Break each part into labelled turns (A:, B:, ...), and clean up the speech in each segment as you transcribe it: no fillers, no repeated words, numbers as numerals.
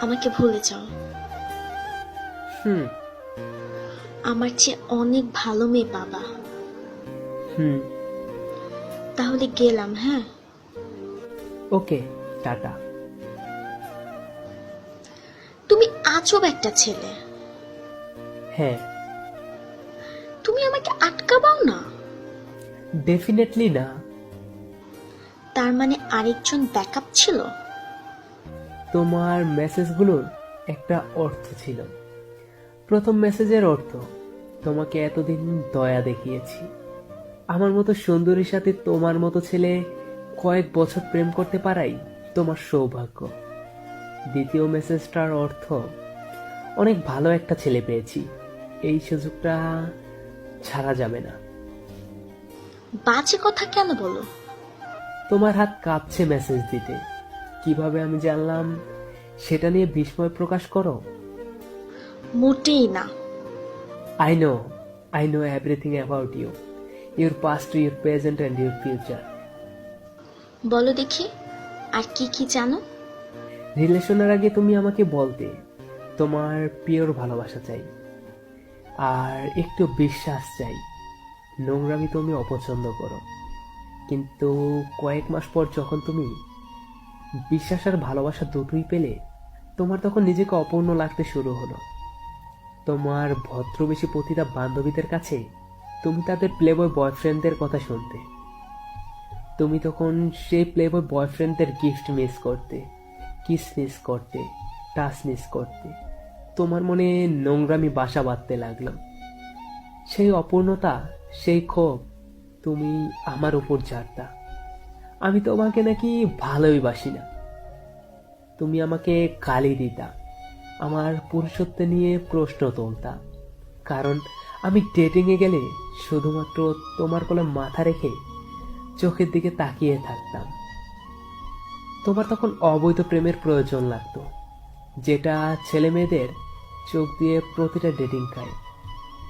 A: আমাকে ভুলে যাও।
B: হুম।
A: আমার চেয়ে অনেক ভালো মেয়ে পাবা।
B: হুম।
A: তাহলে গেলাম, হ্যাঁ?
B: ওকে, টাটা।
A: তুমি আজব একটা ছেলে।
B: হ্যাঁ।
A: তুমি আমাকে আটকাবাও না।
B: ডেফিনেটলি না।
A: তার মানে আরেকজন ব্যাকআপ ছিল?
B: তোমার মেসেজগুলোর একটা অর্থ ছিল। প্রথম মেসেজের অর্থ, তোমাকে এতদিন দয়া দেখিয়েছি, আমার মতো সুন্দরীর সাথে তোমার মতো ছেলে কয়েক বছর প্রেম করতে পারাই তোমার সৌভাগ্য। দ্বিতীয় মেসেজটার অর্থ, অনেক ভালো একটা ছেলে পেয়েছি, এই সুযোগটা ছাড়া যাবে না।
A: বাজে কথা কেন বলো?
B: তোমার হাত কাঁপছে মেসেজ দিতে, কিভাবে আমি জানলাম সেটা নিয়ে বিস্ময় প্রকাশ করো।
A: মোটেই না।
B: I know everything about you, your past, your present and your future.
A: বলো দেখি, আর কি কি জানো?
B: রিলেশনের আগে তুমি আমাকে বলতে তোমার পিওর ভালোবাসা চাই, আর একটু বিশ্বাস চাই। নোংরামি তুমি অপছন্দ করো, কিন্তু কয়েক মাস পর যখন তুমি বিশ্বাস আর ভালোবাসা দুটোই পেলে, তোমার তখন নিজেকে অপূর্ণ লাগতে শুরু হলো। তোমার ভদ্রবেশী পতিতা বান্ধবীদের কাছে তুমি তাদের প্লেবয় বয়ফ্রেন্ডদের কথা শুনতে। তুমি তখন সেই প্লেবয় বয়ফ্রেন্ডদের গিফট মিস করতে, কিস মিস করতে, টাচ মিস করতে। তোমার মনে নোংরামি বাসা বাঁধতে লাগলো। সেই অপূর্ণতা, সেই ক্ষোভ তুমি আমার উপর ঝাড়তা। আমি তোমাকে নাকি ভালোই বাসি না। তুমি আমাকে গালি দিতা, আমার পুরুষত্ব নিয়ে প্রশ্ন তুলতা, কারণ আমি ডেটিংয়ে গেলে শুধুমাত্র তোমার কোলে মাথা রেখে চোখের দিকে তাকিয়ে থাকতাম। তোমার তখন অবৈধ প্রেমের প্রয়োজন লাগতো, যেটা ছেলে মেয়েদের চোখ দিয়ে প্রতিটা ডেটিং খায়।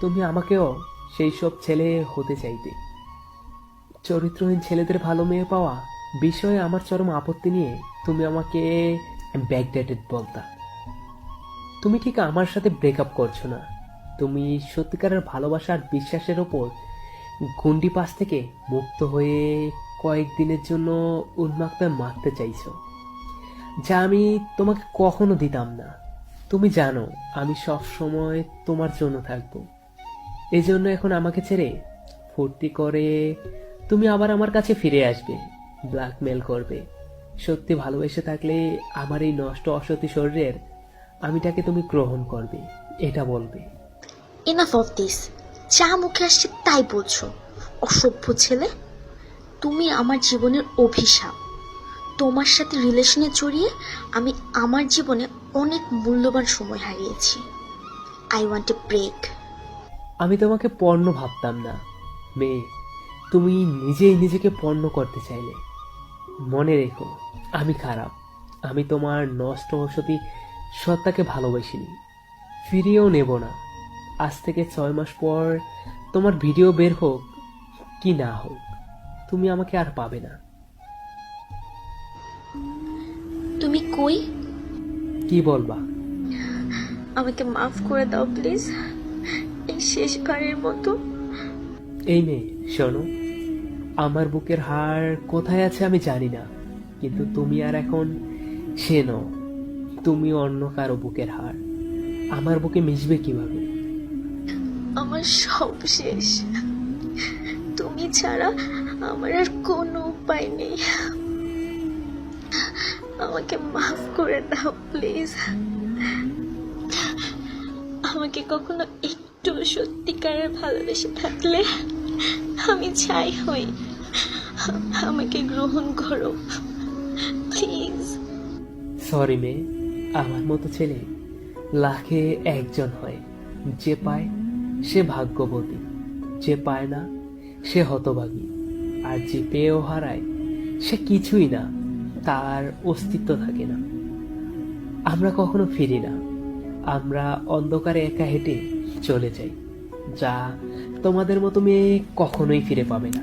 B: তুমি আমাকেও সেই সব ছেলে হতে চাইতে। চরিত্রহীন ছেলেদের ভালো মেয়ে পাওয়া বিষয়ে আমার চরম আপত্তি নিয়ে তুমি আমাকে ব্যাকডেটেড বলতা। তুমি ঠিক আমার সাথে ব্রেকআপ করছো না, তুমি সত্যিকারের ভালোবাসা আর বিশ্বাসের ওপর গণ্ডি পাশ থেকে মুক্ত হয়ে কয়েকদিনের জন্য উন্মাক্ত মারতে চাইছো, যা আমি তোমাকে কখনো দিতাম না। তুমি জানো আমি সব সময় তোমার জন্য থাকবো। এই জন্য এখন আমাকে ছেড়ে ফুর্তি করে তুমি আবার আমার কাছে ফিরে আসবে, ব্ল্যাকমেল করবে। সত্যি ভালোবেসে থাকলে আমার এই নষ্ট অসতী শরীরের আমিটাকে তুমি গ্রহণ করবে, এটা বলবে।
A: Enough of this. যা মুখে আসছে তাই বলছো, অসভ্য ছেলে। তুমি আমার জীবনের অভিশাপ। তোমার সাথে রিলেশনে জড়িয়ে আমি আমার জীবনে অনেক মূল্যবান সময় হারিয়েছি। I want a break.
B: আমি তোমাকে পণ্য ভাবতাম না মেয়ে, তুমি নিজেই নিজেকে পণ্য করতে চাইলে। মনে রেখো, আমি খারাপ, আমি তোমার নষ্ট অসতী সত্তাকে ভালোবাসিনি, ফিরিয়েও নেব না। আজ থেকে 6 মাস পর তোমার ভিডিও বের হোক কি না হোক, তুমি আমাকে আর পাবে না।
A: তুমি কই?
B: কি বলবা?
A: আমাকে মাফ করে দাও প্লিজ, এই শেষবারের মতো।
B: এই মেয়ে শোনো, আমার বুকের হাড় কোথায় আছে আমি জানি না, কিন্তু তুমি আর এখন সে নও। তুমি অন্য কারো বুকের হাড়, আমার বুকে মিশবে কিভাবে?
A: আমার সব শেষ। তুমি ছাড়া আমার আর কোনো উপায় নেই। আমাকে মাফ করে দাও প্লিজ। আমাকে কখনো একটু সত্যিকারের ভালোবেসে থাকলে আমি ছাই হই। আমাকে গ্রহণ করো প্লিজ।
B: সরি মেয়ে, আমার মতো ছেলে লাখে একজন হয়। যে পায় সে ভাগ্যবতী, যে পায় না সে হতভাগী, আর যে পেয়েও হারায় সে কিছুই না, তার অস্তিত্ব থাকে না। আমরা কখনো ফিরি না, আমরা অন্ধকারে একা হেঁটে চলে যাই, যা তোমাদের মতো মেয়ে কখনোই ফিরে পাবে না।